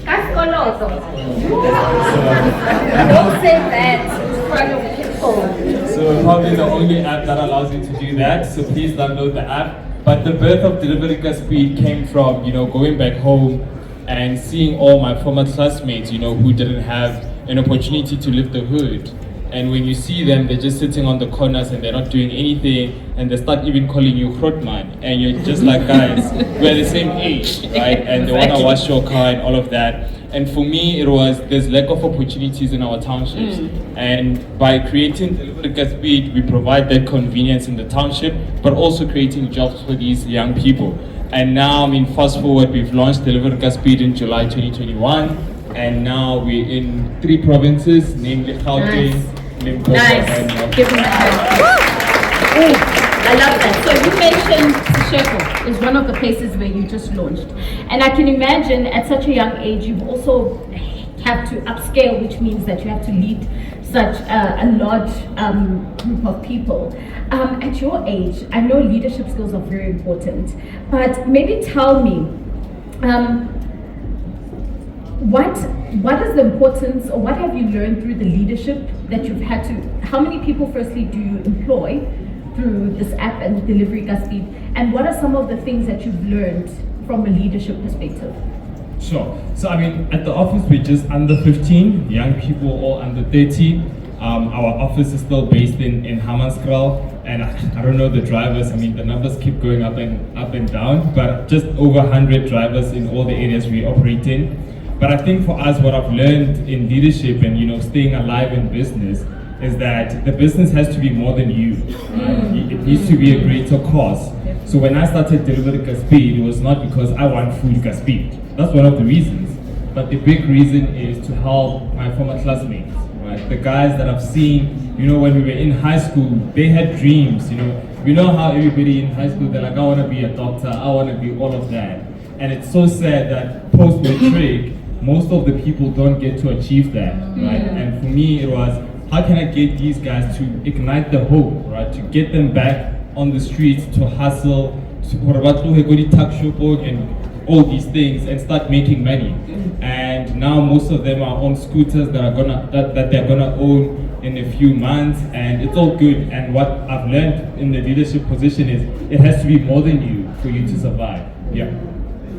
Cascoloso. Don't say that in front of people. So probably the only app that allows you to do that. So please download the app. But the birth of Delivery Speed came from, going back home and seeing all my former classmates, who didn't have an opportunity to live the hood. And when you see them, they're just sitting on the corners and they're not doing anything, and they start even calling you Grotman. And you're just like, guys, we're the same age, right? And they want to wash your car and all of that. And for me, it was there's lack of opportunities in our townships. And by creating Delivery Speed, we provide that convenience in the township, but also creating jobs for these young people. And now, fast forward, we've launched Delivery Speed in July 2021. And now we're in 3 provinces, namely Gauteng, Limpopo, and Give him a hand. I love that. So you mentioned Seshego is one of the places where you just launched. And I can imagine at such a young age, you've also have to upscale, which means that you have to lead such a large group of people. At your age, I know leadership skills are very important, but maybe tell me, what is the importance, or what have you learned through the leadership that you've had to, how many people firstly do you employ through this app and Delivery Speed, and what are some of the things that you've learned from a leadership perspective? Sure. So at the office we're just under 15, young people all under 30. Our office is still based in Hammanskraal, and I don't know the drivers. The numbers keep going up and down, but just over 100 drivers in all the areas we operate in. But I think for us, what I've learned in leadership and staying alive in business is that the business has to be more than you. It needs to be a greater cause. So when I started Delivery Speed, it was not because I want food Speed. That's one of the reasons. But the big reason is to help my former classmates, right? The guys that I've seen, when we were in high school, they had dreams. You know how everybody in high school, they're like, I want to be a doctor, I want to be all of that. And it's so sad that post-matric, most of the people don't get to achieve that, right? And for me, it was, how can I get these guys to ignite the hope, right? To get them back on the streets, to hustle, and all these things, and start making money. And now most of them are on scooters that they're gonna own in a few months, and it's all good. And what I've learned in the leadership position is it has to be more than you for you to survive. Yeah.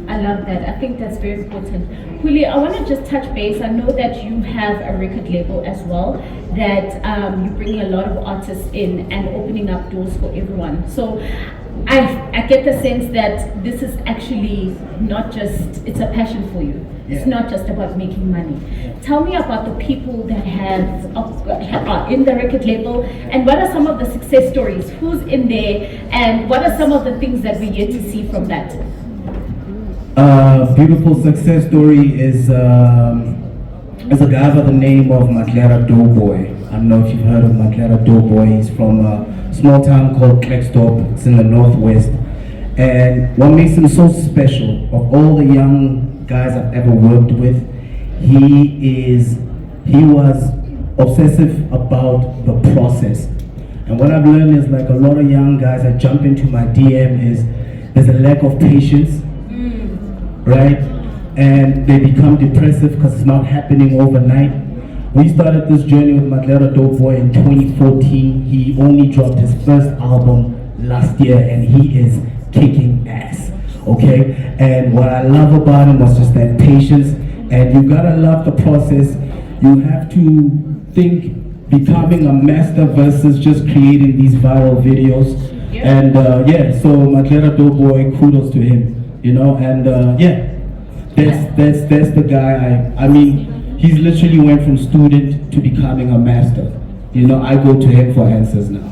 I love that. I think that's very important. Huli, I want to just touch base. I know that you have a record label as well, that you're bringing a lot of artists in and opening up doors for everyone. So I get the sense that this is actually not just, it's a passion for you. Yeah. It's not just about making money. Yeah. Tell me about the people that are in the record label, and what are some of the success stories? Who's in there, and what are some of the things that we get to see from that? Beautiful success story is a guy by the name of Matlera Doughboy. I don't know if you've heard of Matlera Doughboy. He's from a small town called Klerksdorp. It's in the northwest. And what makes him so special, of all the young guys I've ever worked with, he was obsessive about the process. And what I've learned is, like a lot of young guys that jump into my DM, is there's a lack of patience. Right? And they become depressive because it's not happening overnight. We started this journey with Matlera Doughboy in 2014. He only dropped his first album last year, and he is kicking ass. Okay? And what I love about him was just that patience. And you gotta love the process. You have to think becoming a master versus just creating these viral videos. Yeah. And so Matlera Doughboy, kudos to him. And that's the guy. He's literally went from student to becoming a master. I go to him for answers now.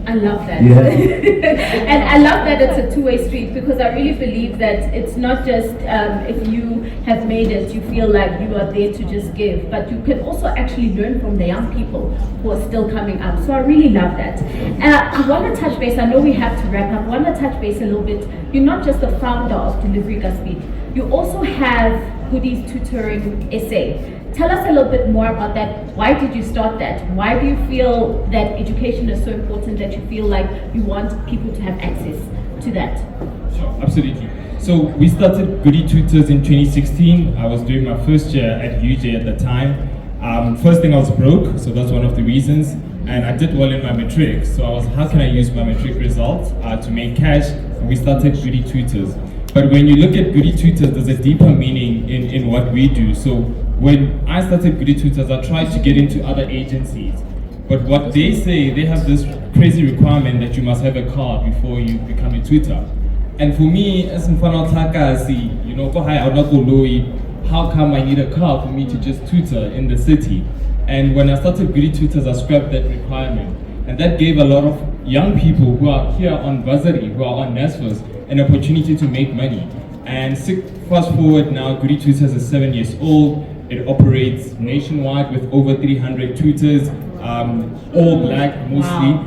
I love that. Yeah. And I love that it's a two-way street, because I really believe that it's not just if you have made it, you feel like you are there to just give, but you can also actually learn from the young people who are still coming up. So I really love that. I want to touch base, I know we have to wrap up, I want to touch base a little bit. You're not just the founder of Delivery Speed, you also have Hoodie's Tutoring SA. Tell us a little bit more about that. Why did you start that? Why do you feel that education is so important that you feel like you want people to have access to that? Sure, absolutely. So we started Goody Tutors in 2016. I was doing my first year at UJ at the time. First thing, I was broke, so that's one of the reasons. And I did well in my matric, so I was, how can I use my matric results to make cash? And we started Goody Tutors. But when you look at Goody Tutors, there's a deeper meaning in what we do. So when I started Goody Tutors, I tried to get into other agencies. But what they say, they have this crazy requirement that you must have a car before you become a tutor. And for me, as Mfano Taka, you know, how come I need a car for me to just tutor in the city? And when I started Goody Tutors, I scrapped that requirement. And that gave a lot of young people who are here on bursary, who are on NSFAS, an opportunity to make money. And fast forward now, Goody Tutors is 7 years old. It operates nationwide with over 300 tutors, all black mostly,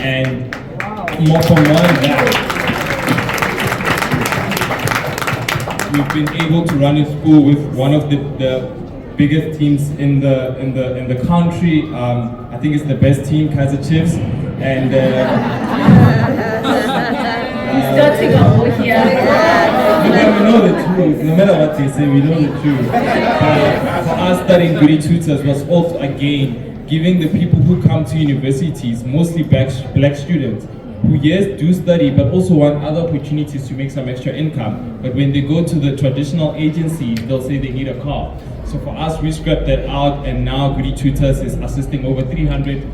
and more than that. We've been able to run a school with one of the biggest teams in the country. I think it's the best team, Kaiser Chiefs, and starting off here. We know the truth. No matter what they say, we know the truth. For us, studying Goody Tutors was also again giving the people who come to universities, mostly black students, who yes do study but also want other opportunities to make some extra income. But when they go to the traditional agencies, they'll say they need a car. So for us, we scrapped that out, and now Goody Tutors is assisting over 300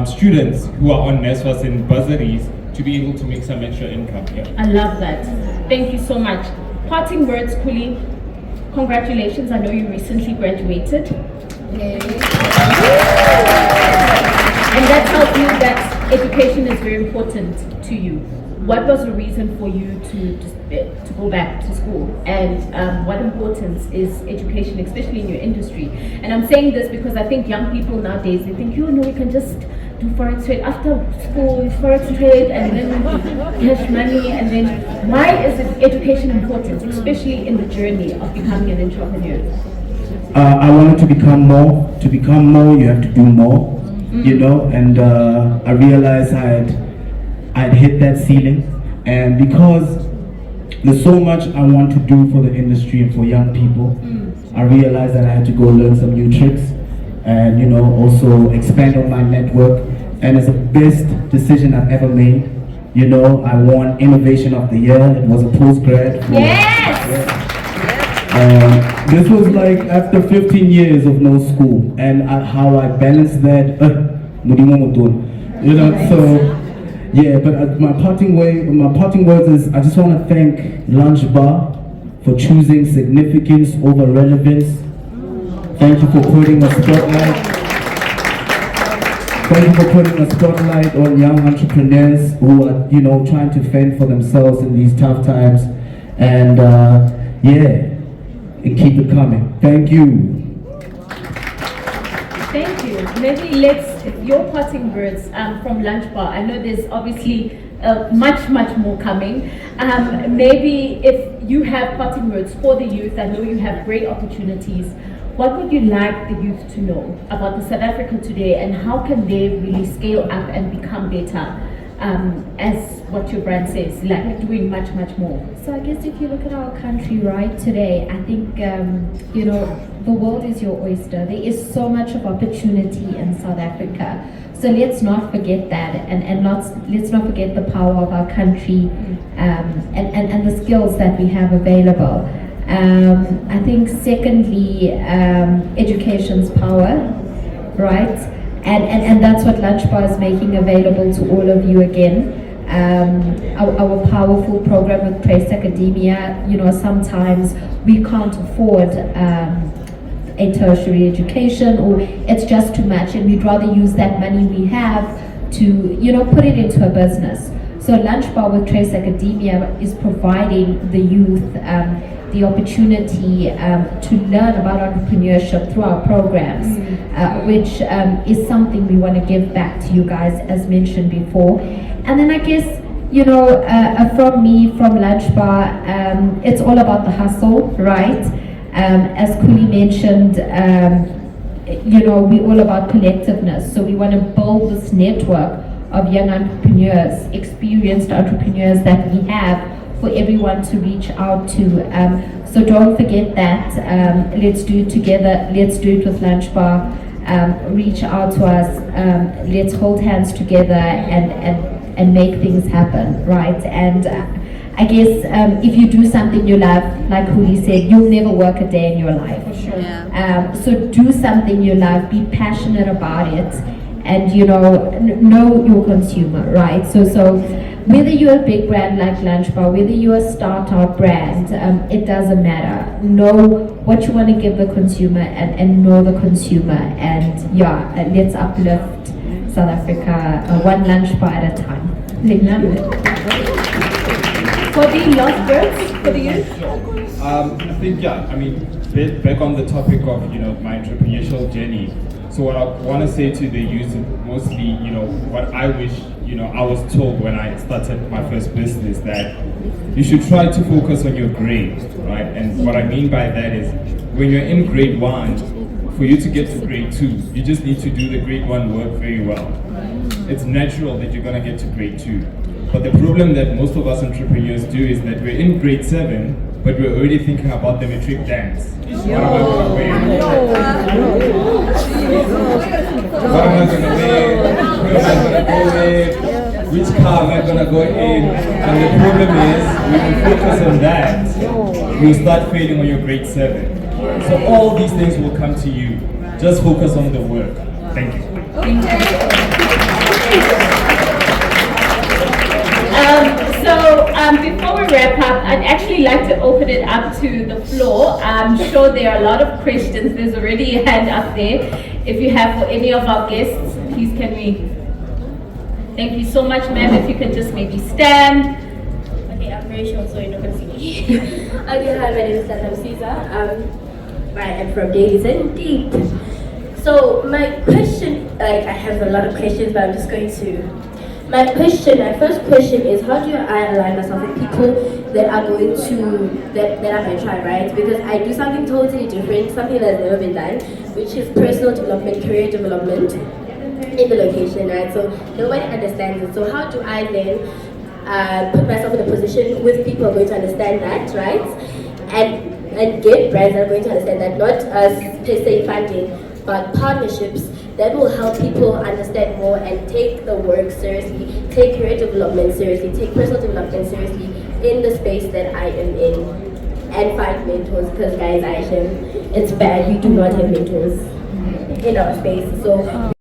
students who are on NSFAS and bursaries to be able to make some extra income. Yeah. I love that. Thank you so much. Parting words, Kuli. Congratulations. I know you recently graduated. And that tells you that education is very important to you. What was the reason for you to go back to school? And what importance is education, especially in your industry? And I'm saying this because I think young people nowadays, they think, you know, you can just do forex trade after school, forex trade, and then cash money. And then why is education important, especially in the journey of becoming an entrepreneur? I wanted to become more. To become more, you have to do more. You know, and I realized I'd hit that ceiling, and because there's so much I want to do for the industry and for young people, I realized that I had to go learn some new tricks, and you know, also expand on my network. And it's the best decision I've ever made. You know, I won Innovation of the Year. It was a postgrad. This was like after 15 years of no school, and how I balanced that, you know. So yeah, but my parting words is I just want to thank Lunch Bar for choosing significance over relevance. Thank you for putting a spotlight. Thank you for putting a spotlight on young entrepreneurs who are, you know, trying to fend for themselves in these tough times, and yeah. And keep it coming. Thank you. Thank you. Maybe your parting words from Lunch Bar. I know there's obviously much more coming. Maybe if you have parting words for the youth, I know you have great opportunities. What would you like the youth to know about the South Africa today, and how can they really scale up and become better? As what your brand says, like doing much more. So I guess if you look at our country right today, I think, you know, the world is your oyster. There is so much of opportunity in South Africa. So let's not forget that, and let's not forget the power of our country, and the skills that we have available. I think secondly, education's power, right? And that's what Lunch Bar is making available to all of you again. Our powerful program with Trace Academia, you know, sometimes we can't afford a tertiary education, or it's just too much, and we'd rather use that money we have to, you know, put it into a business. So Lunch Bar with Trace Academia is providing the youth the opportunity to learn about entrepreneurship through our programs, which is something we want to give back to you guys, as mentioned before. And then I guess, you know, from me, from Lunch Bar, it's all about the hustle, right? As Kuli mentioned, you know, we're all about collectiveness. So we want to build this network of young entrepreneurs, experienced entrepreneurs that we have for everyone to reach out to. So don't forget that. Let's do it together. Let's do it with Lunch Bar. Reach out to us. Let's hold hands together and make things happen, right? And I guess if you do something you love, like Huli said, you'll never work a day in your life. For sure. Yeah. So do something you love, be passionate about it, and know your consumer, right? So whether you're a big brand like Lunch Bar, whether you're a startup brand, it doesn't matter. Know what you want to give the consumer and know the consumer, and let's uplift South Africa one lunch bar at a time. For the lost birds, for the youth? I think, I mean, back on the topic of, my entrepreneurial journey. So what I want to say to the youth, mostly, what I wish, I was told when I started my first business, that you should try to focus on your grade, right? And what I mean by that is, when you're in grade 1, for you to get to grade 2, you just need to do the grade 1 work very well. It's natural that you're going to get to grade 2. But the problem that most of us entrepreneurs do is that we're in grade 7, but we're already thinking about the matric dance. What am I going to wear? What am I going to wear? Where am I going to go with? Which car am I going to go in? And the problem is, when you focus on that, you start failing on your grade 7. So all these things will come to you. Just focus on the work. Thank you. Before we wrap up, I'd actually like to open it up to the floor. I'm sure there are a lot of questions. There's already a hand up there. If you have for any of our guests, please can we... Thank you so much, ma'am. If you can just maybe stand. Okay, I'm very short, so you're not going to see me. Okay, hi, my name is Tatam Caesar. I am from Dailies Indeed. So my question, I have a lot of questions, but I'm just going to... My first question is, how do I align myself with people that are going to try, right? Because I do something totally different, something that's never been done, which is personal development, career development in the location, right? So nobody understands it. So how do I then put myself in a position with people who are going to understand that, right? And get brands that are going to understand that, not us per se funding, but partnerships that will help people understand more and take the work seriously, take career development seriously, take personal development seriously in the space that I am in, and find mentors, because guys, it's bad, we do not have mentors in our space. So